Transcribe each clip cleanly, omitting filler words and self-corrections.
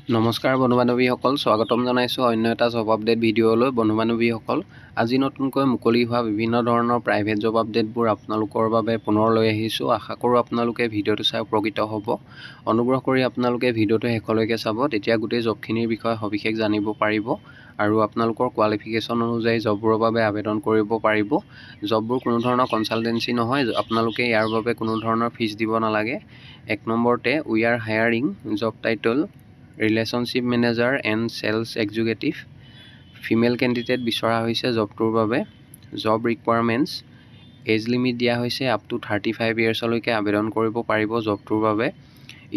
নমস্কাৰ বন্ধু বান্ধৱীসকল, স্বাগতম জনাইছোঁ অন্য এটা জব আপডেট ভিডিঅ'লৈ। বন্ধু বান্ধৱীসকল, আজি নতুনকৈ মুকলি হোৱা বিভিন্ন ধৰণৰ প্ৰাইভেট জব আপডেটবোৰ আপোনালোকৰ বাবে পুনৰ লৈ আহিছোঁ। আশা কৰোঁ আপোনালোকে ভিডিঅ'টো চাই উপকৃত হ'ব। অনুগ্ৰহ কৰি আপোনালোকে ভিডিঅ'টো শেষলৈকে চাব, তেতিয়া গোটেই জবখিনিৰ বিষয়ে সবিশেষ জানিব পাৰিব আৰু আপোনালোকৰ কোৱালিফিকেশ্যন অনুযায়ী জববোৰৰ বাবে আবেদন কৰিব পাৰিব। জববোৰ কোনো ধৰণৰ কনচালটেঞ্চি নহয়, আপোনালোকে ইয়াৰ বাবে কোনো ধৰণৰ ফিজ দিব নালাগে। 1 নম্বৰতে we are hiring, job title relationship manager and sales executive, female candidate বিচৰা হৈছে জবটোৰ বাবে। জব ৰিকুৱাৰমেণ্টছ, এজ লিমিট দিয়া হৈছে আপ টু 35 ইয়াৰ্ছলৈকে আবেদন কৰিব পাৰিব জবটোৰ বাবে।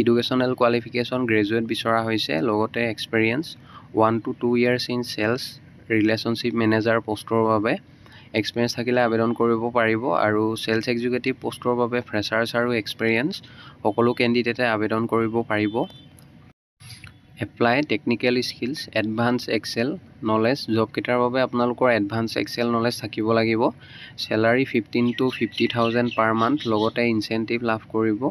এডুকেশ্যনেল কোৱালিফিকেশ্যন গ্ৰেজুৱেট বিচৰা হৈছে, লগতে experience 1 to 2 years in sales relationship manager পষ্টৰ বাবে এক্সপেৰিয়েঞ্চ থাকিলে আবেদন কৰিব পাৰিব। আৰু চেলছ এক্সিকিউটিভ পষ্টৰ বাবে ফ্ৰেছাৰ্ছ আৰু এক্সপেৰিয়েঞ্চ সকলো কেণ্ডিডেটে আবেদন কৰিব পাৰিব। Apply technical skills, advance excel knowledge, জবকেইটাৰ বাবে আপোনালোকৰ এডভান্স এক্সেল নলেজ থাকিব লাগিব। চেলাৰী 15 to 50,000 পাৰ মান্থ, লগতে ইনচেণ্টিভ লাভ কৰিব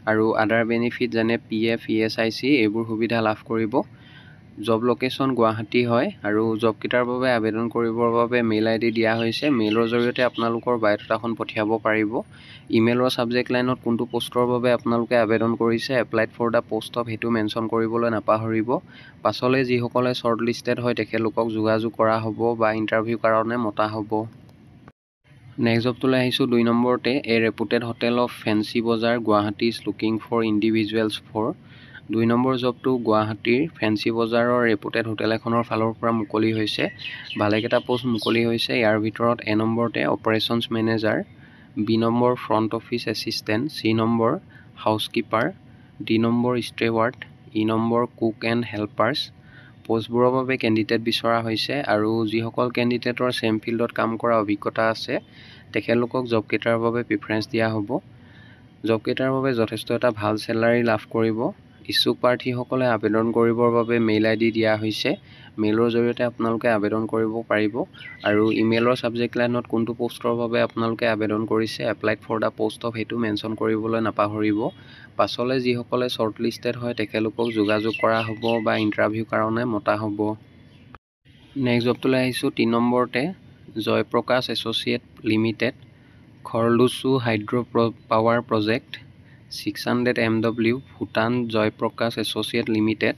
আৰু আদাৰ বেনিফিট যেনে PF, ESIC এইবোৰ সুবিধা লাভ কৰিব। জব লোকেশ্যন গুৱাহাটী হয় আৰু জবকেইটাৰ বাবে আবেদন কৰিবৰ বাবে মেইল ID দিয়া হৈছে। মেইলৰ জৰিয়তে আপোনালোকৰ বায়'ডাটাখন পঠিয়াব পাৰিব। ইমেইলৰ ছাবজেক্ট লাইনত কোনটো পষ্টৰ বাবে আপোনালোকে আবেদন কৰিছে, applied for the post of, সেইটো মেনশ্যন কৰিবলৈ নাপাহৰিব। পাছলৈ যিসকলে শ্বৰ্ট লিষ্টেড হয় তেখেতলোকক যোগাযোগ কৰা হ'ব বা ইণ্টাৰভিউ কাৰণে মতা হ'ব। নেক্সট জবটোলৈ আহিছোঁ 2 নম্বৰতে, a reputed hotel of Fancy Bazar Guwahati is looking for individuals for. 2 number জবটো গুৱাহাটীৰ ফেঞ্চি বজাৰৰ ৰেপুটেড হোটেল এখনৰ ফালৰ পৰা মুকলি হৈছে। ভালেকেইটা পোষ্ট মুকলি হৈছে। ইয়াৰ ভিতৰত এ নম্বৰতে operations manager, B number front office assistant, C number housekeeper, D number steward, E number cook and helpers. পোষ্টবোৰৰ বাবে কেণ্ডিডেট বিচৰা হৈছে আৰু যিসকল কেণ্ডিডেটৰ ছেম ফিল্ডত কাম কৰা অভিজ্ঞতা আছে তেখেতলোকক জবকেইটাৰ বাবে প্ৰিফাৰেঞ্চ দিয়া হ'ব। জবকেইটাৰ বাবে যথেষ্ট এটা ভাল চেলাৰী লাভ কৰিব। ইচ্ছুক প্ৰাৰ্থীসকলে আবেদন কৰিবৰ বাবে মেইল ID দিয়া হৈছে। মেইলৰ জৰিয়তে আপোনালোকে আবেদন কৰিব পাৰিব আৰু ইমেইলৰ ছাবজেক্ট লাইনত কোনটো পোষ্টৰ বাবে আপোনালোকে আবেদন কৰিছে, applied for the post of, সেইটো মেনশ্যন কৰিবলৈ নাপাহৰিব। পাছলৈ যিসকলে শ্বৰ্ট লিষ্টেড হয় তেখেতলোকক যোগাযোগ কৰা হ'ব বা ইণ্টাৰভিউ কাৰণে মতা হ'ব। নেক্সট জবটোলৈ আহিছোঁ 3 নম্বৰতে, Jaiprakash associate limited, Kholongchhu hydro' power project 600 MW, Bhutan. Jaiprakash associate limited,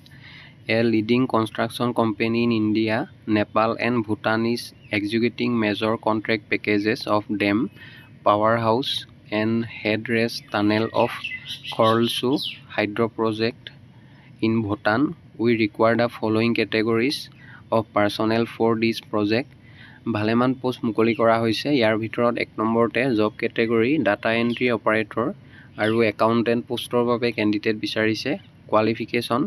a leading construction company in India, Nepal and Bhutan is executing major contract packages of dam, power house and headrace tunnel of Kholongchhu hydro' project in Bhutan. We require the following categories of personnel for this project. ভালেমান post মুকলি কৰা হৈছে। ইয়াৰ ভিতৰত 1 নম্বৰতে job category data entry operator আৰু accountant পোষ্টৰ বাবে কেণ্ডিডেট বিচাৰিছে। কোৱালিফিকেশ্যন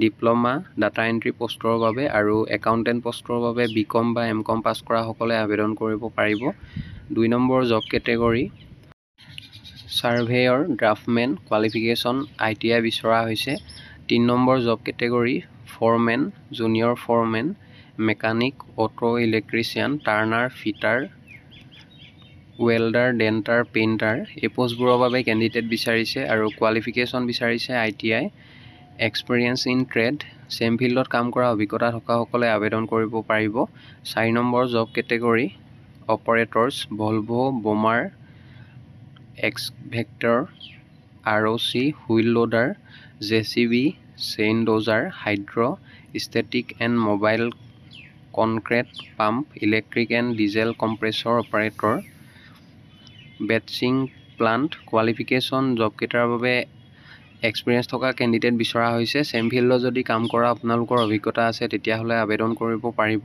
ডিপ্ল'মা ডাটা এণ্ট্ৰি পোষ্টৰ বাবে আৰু একাউণ্টেণ্ট পোষ্টৰ বাবে BCom বা MCom পাছ কৰাসকলে আবেদন কৰিব পাৰিব। 2 number job category surveyor draftsman, qualification ITI বিচৰা হৈছে। 3 number job category foreman, junior foreman, mechanic, auto electrician, turner, fitter, welder, denter, painter. এই পোষ্টবোৰৰ বাবে কেণ্ডিডেট বিচাৰিছে আৰু কোৱালিফিকেশ্যন বিচাৰিছে ITI। Experience in trade, same ফিল্ডত কাম কৰা অভিজ্ঞতা থকাসকলে আবেদন কৰিব পাৰিব। 4 number job category operators, Volvo, boomer, excavator, ROC, wheel loader, JCB, chain dozer, hydrostatic and mobile concrete pump, electric and diesel compressor operator, batching plant. Qualification জবকেইটাৰ বাবে এক্সপিৰিয়েঞ্চ থকা কেণ্ডিডেট বিচৰা হৈছে। ছেম ফিল্ডত যদি কাম কৰা আপোনালোকৰ অভিজ্ঞতা আছে তেতিয়াহ'লে আবেদন কৰিব পাৰিব।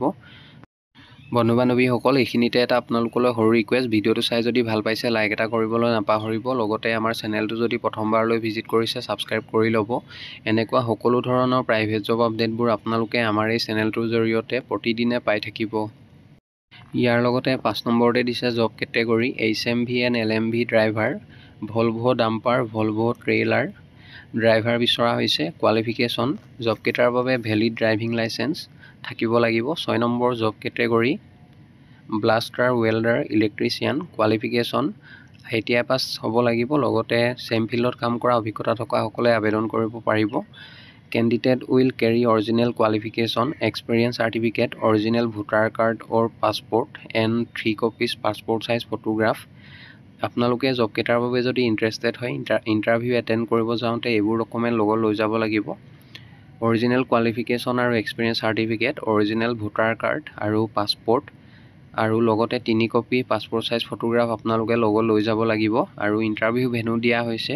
বন্ধু বান্ধৱীসকল, এইখিনিতে এটা আপোনালোকলৈ সৰু ৰিকুৱেষ্ট, ভিডিঅ'টো চাই যদি ভাল পাইছে লাইক এটা কৰিবলৈ নাপাহৰিব। লগতে আমাৰ চেনেলটো যদি প্ৰথমবাৰলৈ ভিজিট কৰিছে ছাবস্ক্ৰাইব কৰি ল'ব। এনেকুৱা সকলো ধৰণৰ প্ৰাইভেট জব আপডেটবোৰ আপোনালোকে আমাৰ এই চেনেলটোৰ জৰিয়তে প্ৰতিদিনে পাই থাকিব। ইয়াৰ লগতে 5 নম্বৰতে দিছে job category HMV and LMV driver, Volvo dumper, Volvo trailer driver বিচৰা হৈছে। কোৱালিফিকেশ্যন জবকেইটাৰ বাবে ভেলিড ড্ৰাইভিং লাইচেঞ্চ থাকিব লাগিব। 6 number job category blaster, welder, electrician. Qualification ITI পাছ হ'ব লাগিব। লগতে ছেম ফিল্ডত কাম কৰা অভিজ্ঞতা থকাসকলে আবেদন কৰিব পাৰিব। Candidate will carry original qualification, experience certificate, original voter card or passport and 3 copies passport size photograph. আপোনালোকে জব কেইটাৰ বাবে যদি ইণ্টাৰেষ্টেড হয় ইণ্টাৰভিউ এটেণ্ড কৰিব যাওঁতে এইবোৰ ডকুমেণ্ট লগত লৈ যাব লাগিব। অৰিজিনেল কোৱালিফিকেশ্যন আৰু experience certificate, original voter card আৰু পাছপৰ্ট আৰু লগতে 3 কপি পাছপৰ্ট সাইজ ফটোগ্ৰাফ আপোনালোকে লগত লৈ যাব লাগিব। আৰু ইণ্টাৰভিউ ভেনু দিয়া হৈছে।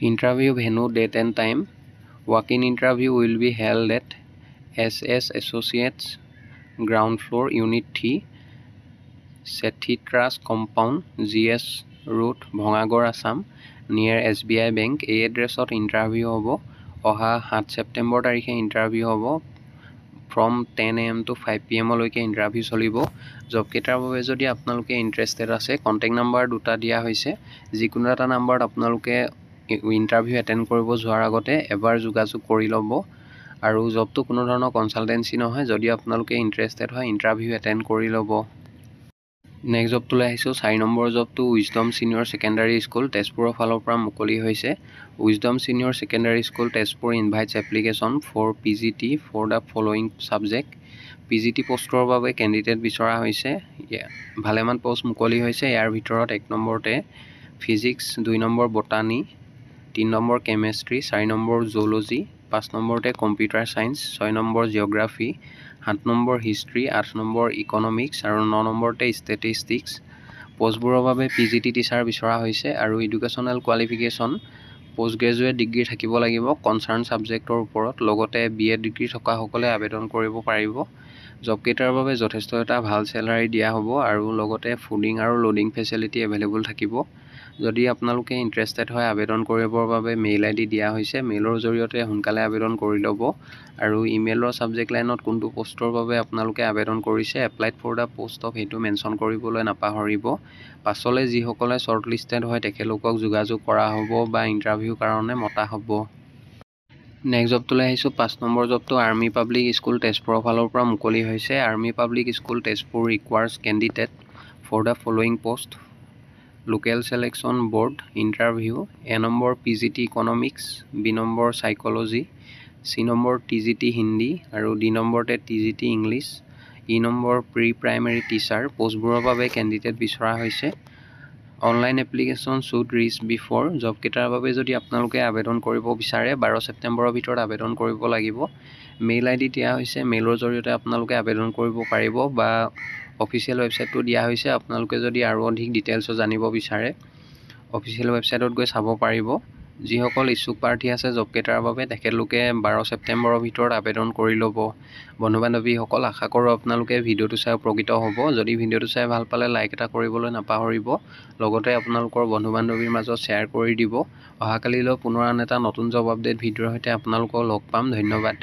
Interview venue date and time. Walk-in interview will be held at SS Associates, ground floor, Unit 3, Sethi Trust Compound, GS Road, Bhongagor, Assam, near SBI Bank. এই এড্ৰেছত ইণ্টাৰভিউ হ'ব। অহা 7 ছেপ্টেম্বৰ তাৰিখে ইণ্টাৰভিউ হ'ব। From 10 AM to 5 PM লৈকে interview চলিব। Job কেইটাৰ বাবে যদি আপোনালোকে ইণ্টাৰেষ্টেড আছে কণ্টেক্ট নাম্বাৰ দুটা দিয়া হৈছে। যিকোনো এটা নাম্বাৰত আপোনালোকে ইণ্টাৰভিউ এটেণ্ড কৰিব যোৱাৰ আগতে এবাৰ যোগাযোগ কৰি ল'ব। আৰু জবটো কোনো ধৰণৰ কনচালটেঞ্চি নহয়। যদি আপোনালোকে ইণ্টাৰেষ্টেড হয় ইণ্টাৰভিউ এটেণ্ড কৰি ল'ব। নেক্সট জবটোলৈ আহিছোঁ। 4 নম্বৰ জবটো উইজডম ছিনিয়ৰ ছেকেণ্ডাৰী স্কুল তেজপুৰৰ ফালৰ পৰা মুকলি হৈছে। Wisdom senior secondary school Tezpur invites application for PGT for the following subject. PGT পষ্টৰ বাবে কেণ্ডিডেট বিচৰা হৈছে। ভালেমান পষ্ট মুকলি হৈছে। ইয়াৰ ভিতৰত 1 নম্বৰতে physics, 2 number botany, 3 number chemistry, 4 number zoology, 5 নম্বৰতে computer science, 6 number geography, 7 number history, 8 number economics আৰু 9 নম্বৰতে ষ্টেটিষ্টিক্স। পষ্টবোৰৰ বাবে PGT টিচাৰ বিচৰা হৈছে। আৰু educational qualification post graduate degree থাকিব লাগিব কনচাৰ্ণ ছাবজেক্টৰ ওপৰত। লগতে BA ডিগ্ৰী থকাসকলে আবেদন কৰিব পাৰিব। জব কেইটাৰ বাবে যথেষ্ট এটা ভাল চেলাৰী দিয়া হ'ব আৰু লগতে ফুডিং আৰু লোডিং ফেচিলিটি এভেইলেবল থাকিব। যদি আপোনালোকে ইণ্টাৰেষ্টেড হয় আবেদন কৰিবৰ বাবে মেইল ID দিয়া হৈছে। মেইলৰ জৰিয়তে সোনকালে আবেদন কৰি ল'ব। আৰু ইমেইলৰ ছাবজেক্ট লাইনত কোনটো পষ্টৰ বাবে আপোনালোকে আবেদন কৰিছে applied for the post of সেইটো মেনশ্যন কৰিবলৈ নাপাহৰিব। পাছলৈ যিসকলে শ্বৰ্ট লিষ্টেড হয় তেখেতলোকক যোগাযোগ কৰা হ'ব বা ইণ্টাৰভিউৰ কাৰণে মতা হ'ব। নেক্সট জবটোলৈ আহিছোঁ। 5 নম্বৰ জবটো আৰ্মি পাব্লিক স্কুল তেজপুৰৰ ফালৰ পৰা মুকলি হৈছে। Army public school Tezpur requires candidate for the following post. Local selection board interview. A number PGT economics, B number psychology, C number TGT Hindi আৰু D নম্বৰতে TGT English, E number pre primary teacher. পোষ্টবোৰৰ বাবে candidate বিচৰা হৈছে। Online application should reach before. জব কেইটাৰ বাবে যদি আপোনালোকে আবেদন কৰিব বিচাৰে 12 ছেপ্টেম্বৰৰ ভিতৰত আবেদন কৰিব লাগিব। মেইল ID দিয়া হৈছে। মেইলৰ জৰিয়তে আপোনালোকে আবেদন কৰিব পাৰিব বা অফিচিয়েল ৱেবছাইটটো দিয়া হৈছে। আপোনালোকে যদি আৰু অধিক ডিটেইলছ জানিব বিচাৰে অফিচিয়েল ৱেবছাইটত গৈ চাব পাৰিব। যিসকল ইচ্ছুক প্ৰাৰ্থী আছে জব কেইটাৰ বাবে তেখেতলোকে 12 ছেপ্টেম্বৰৰ ভিতৰত আবেদন কৰি ল'ব। বন্ধু বান্ধৱীসকল আশা কৰোঁ আপোনালোকে ভিডিঅ'টো চাই উপকৃত হ'ব। যদি ভিডিঅ'টো চাই ভাল পালে লাইক এটা কৰিবলৈ নাপাহৰিব। লগতে আপোনালোকৰ বন্ধু বান্ধৱীৰ মাজত শ্বেয়াৰ কৰি দিব। অহাকালিলৈ পুনৰ আন এটা নতুন জব আপডেট ভিডিঅ'ৰ সৈতে আপোনালোকক লগ পাম। ধন্যবাদ।